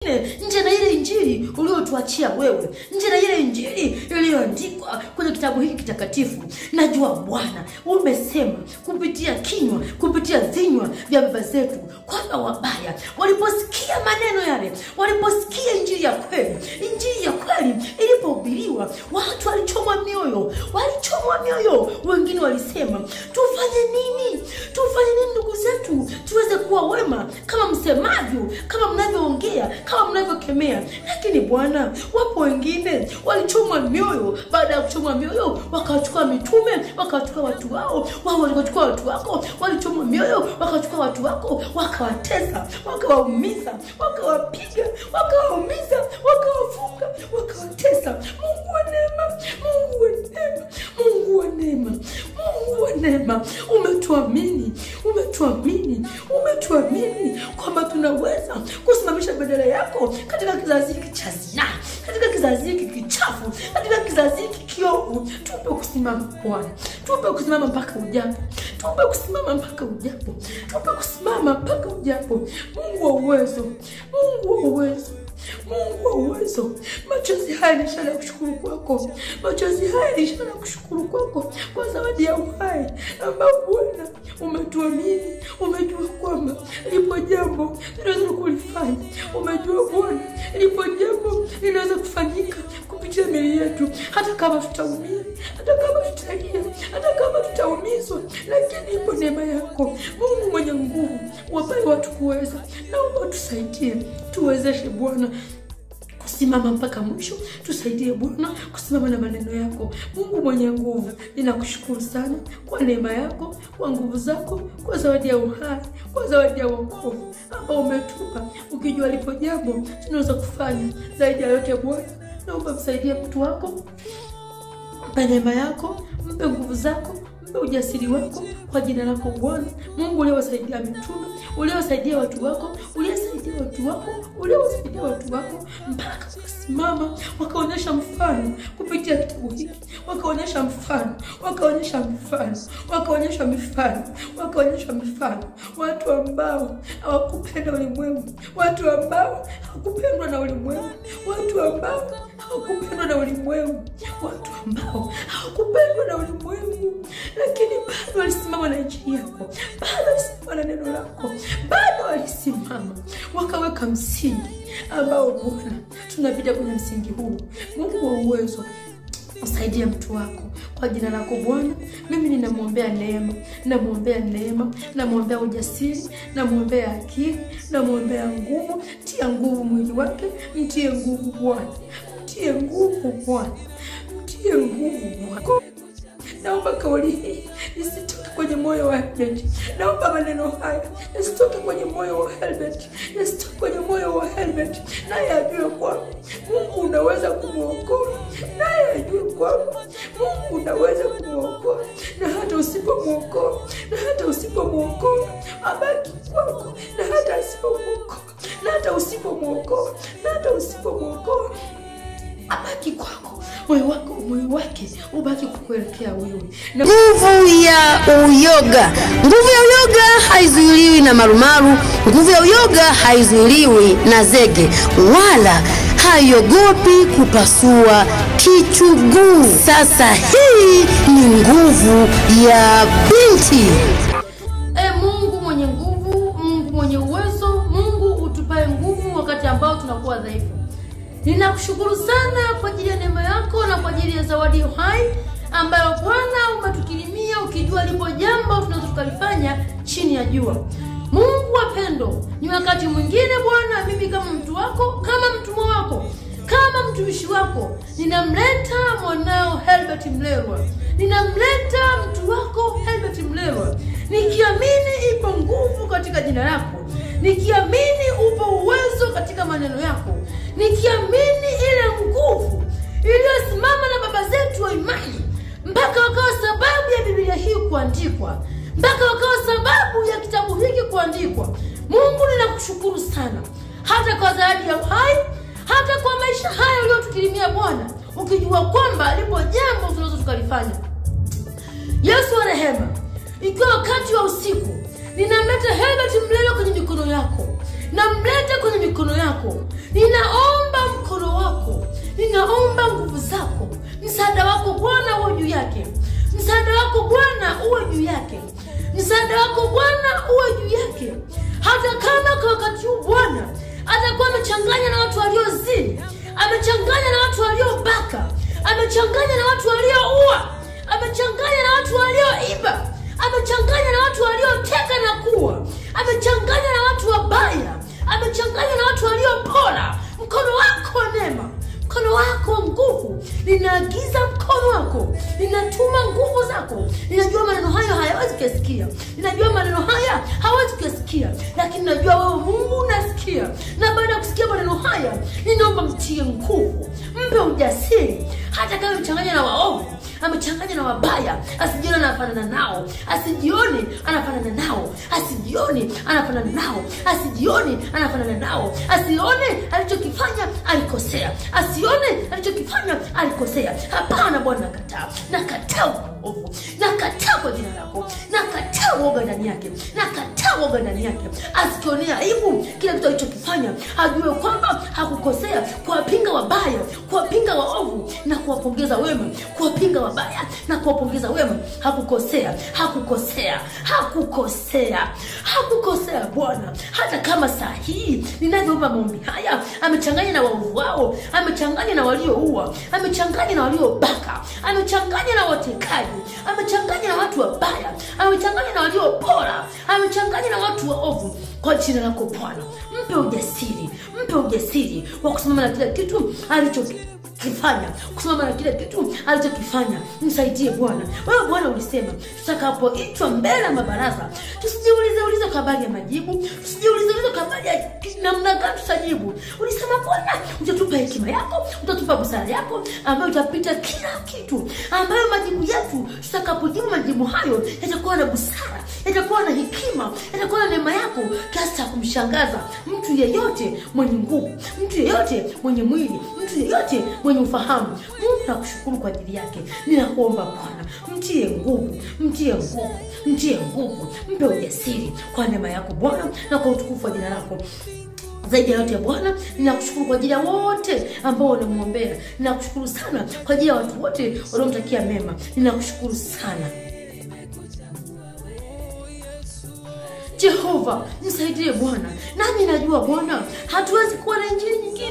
nje na ile injili uliotuachia wewe, nje na ile injili iliyoandikwa kwenye kitabu hiki kitakatifu. Najua Bwana umesema kupitia kinywa, kupitia vinywa vya baba zetu kwamba wabaya waliposikia maneno yale, waliposikia injili ya kweli, injili ya kweli ilipohubiriwa, watu walichomwa mioyo, wengine walisema tufanye nini? Tufanye nini ndugu zetu tuweze kuwa wema kama msemavyo, kama mnavyoongea, kama mnavyokemea. Lakini Bwana, wapo wengine walichomwa mioyo. Baada ya kuchomwa mioyo, wakachukua mitume, wakachukua watu wao, wakachukua watu wako, walichomwa mioyo, wakachukua watu wako, wakawatesa, wakawaumiza, wakawapiga, wakawaumiza, wakawafunga, wakawatesa. Mungu wa neema, Mungu wa neema, Mungu wa neema, Mungu wa neema, umetuamini kwamba tunaweza kusimamisha bendera yako katika kizazi hiki cha zinaa, katika kizazi hiki kichafu, katika kizazi hiki kiovu. Tupe kusimama Bwana, tupe kusimama mpaka ujapo, tupe kusimama mpaka ujapo, tupe kusimama mpaka ujapo. Mungu wa uwezo, Mungu wa uwezo, Mungu wa uwezo, machozi haya nishana kushukuru kwako, machozi haya nishana kushukuru kwako kwa zawadi ya uhai ambao Bwana umetuamini. Umejua kwamba lipo jambo linaweza kulifanya, umejua Bwana lipo jambo linaweza kufanyika kupitia miili yetu, hata kama tutaumia, hata kama tutalia, hata kama tutaumizwa, lakini ipo neema yako. Mungu mwenye nguvu, wapai watu kuweza, naomba tusaidie, tuwezeshe Bwana kusimama mpaka mwisho. Tusaidie Bwana kusimama na maneno yako. Mungu mwenye nguvu, ninakushukuru sana kwa neema yako, kwa nguvu zako, kwa zawadi ya uhai, kwa zawadi ya wokovu ambao umetupa, ukijua lipo jambo tunaweza kufanya. Zaidi ya yote Bwana, naomba msaidie mtu wako, mpe neema yako, mpe nguvu zako, mpe ujasiri wako kwa jina lako Bwana. Mungu uliowasaidia mitume, uliowasaidia watu wako, uliowasaidia watu wako mpaka kusimama, wakaonyesha mfano kupitia kitabu hiki, wakaonyesha mfano, watu ambao hawakupenda ulimwengu, watu ambao hawakupendwa na ulimwengu, watu ambao hawakupendwa na ulimwengu, lakini bado walisimama na injili yako, bado walisimama na neno lako, bado walisimama wakaweka msingi ambao Bwana tunapita kwenye msingi huu. Mungu wa uwezo, usaidia mtu wako kwa jina lako Bwana. Mimi ninamwombea neema, namwombea ujasiri, namwombea akili, namwombea nguvu. Tia nguvu mwili wake, mtie nguvu Bwana, mtie nguvu Bwana. Naomba kauli hii isitoke kwenye moyo wa Helbert. Naomba maneno haya isitoke kwenye moyo wa Helbert, naye ajue kwamba Mungu unaweza kumuokoa, na hata usipomuokoa, abaki kwako, na hata usipomuokoa, abaki kwako. Moyo wake ubaki kukuelekea wewe. Nguvu ya uyoga. Nguvu ya uyoga haizuiliwi na marumaru, nguvu ya uyoga haizuiliwi na zege, wala haiogopi kupasua kichuguu. Sasa hii ni nguvu ya binti. Mungu mwenye nguvu, Mungu mwenye uwezo, Mungu utupae nguvu wakati ambao tunakuwa dhaifu. Ninakushukuru sana kwa ajili ya neema yako na kwa ajili ya zawadi ya uhai ambayo Bwana umetukirimia, ukijua lipo jambo tunaweza tukalifanya chini ya jua. Mungu wa pendo, ni wakati mwingine Bwana, mimi kama mtu wako, kama mtumwa wako, kama mtumishi wako, ninamleta mwanao Helbert Mlerwa, nikiamini ipo nguvu katika jina lako, nikiamini upo uwezo katika maneno yako, nikiamini ile nguvu iliyosimama na baba zetu wa imani mpaka wakawa sababu ya Biblia hii kuandikwa, mpaka wakawa sababu ya kitabu hiki kuandikwa. Mungu ninakushukuru sana, hata kwa zawadi ya uhai, hata kwa maisha haya uliyotukirimia Bwana, ukijua kwamba lipo jambo tunaweza tukalifanya. Yesu wa rehema, ikiwa wakati wa usiku, ninamleta Helbert Mlerwa kwenye mikono yako. namleta kwenye mikono yako. Ninaomba mkono wako, ninaomba nguvu zako, msaada wako Bwana uwe juu yake. Msaada wako Bwana uwe juu yake. Msaada wako Bwana uwe juu yake. Hata kama kwa wakati huu Bwana atakuwa amechanganya na watu waliozini, amechanganya na watu waliobaka, amechanganya na watu walioua, amechanganya na watu walioiba, amechanganya na watu walioteka na kuua, amechanganya na watu wabaya, amechanganya na watu waliopora, mkono wako wa neema, mkono wako wa nguvu, ninaagiza mkono wako, ninatuma nguvu zako. Ninajua maneno haya hayawezi kusikia, ninajua maneno haya hawezi kusikia, lakini najua wewe Mungu unasikia. Na baada ya kusikia maneno haya, ninaomba mtie nguvu, mpe ujasiri. Hata kama amechanganya na waovu, amechanganya na wabaya, asijione anafanana nao, asijione anafanana nao, asijione anafanana nao, asijione anafanana nao, asione alichokifanya alikosea, asione alichokifanya alikosea. Hapana Bwana, nakataa, nakataa uovu, nakataa kwa jina lako, nakataa uoga ndani yake, nakataa uoga ndani yake. Asikionea aibu kila kitu alichokifanya, ajue kwamba hakukosea. Kuwapinga wabaya, kuwapinga waovu na kuwapongeza wema, kuwapinga wabaya na kuwapongeza wema, hakukosea, hakukosea, hakukosea, hakukosea Bwana. Hata kama saa hii ninavyoomba maombi haya, amechanganya na waovu wao, amechanganya na walioua, amechanganya na waliobaka, amechanganya na watekaji, amechanganya na watu wabaya, amechanganya na waliopora, amechanganya na watu waovu. Kwa jina lako Bwana, mpe ujasiri, mpe ujasiri wa kusimama na kila kitu alichokifanya, kusimama na kila kitu alichokifanya. Msaidie Bwana. Wewe Bwana ulisema tutakapoitwa mbele ya mabaraza, tusijiulize kwa habari ya majibu, tusijiulize kwa habari ya namna gani tutajibu. Ulisema Bwana utatupa hekima yako, utatupa busara yako ambayo utapita kila kitu, ambayo majibu yetu tutakapojibu majibu hayo yatakuwa na busara, yatakuwa na hekima, yatakuwa na neema yako kiasi cha kumshangaza mtu yeyote mwenye nguvu, mtu yeyote mwenye mwili, mtu yeyote mwenye ufahamu. Mungu nakushukuru kwa ajili yake. Ninakuomba Bwana, mtie nguvu, mtie nguvu, mtie nguvu, mpe ujasiri kwa neema yako Bwana na kwa utukufu wa jina lako. Zaidi ya yote Bwana, ninakushukuru kwa ajili ya wote ambao wanamuombea. Ninakushukuru sana kwa ajili ya watu wote wanaomtakia mema. Ninakushukuru sana. Jehova, nisaidie Bwana. Nami najua Bwana, hatuwezi kuwa na injili nyingine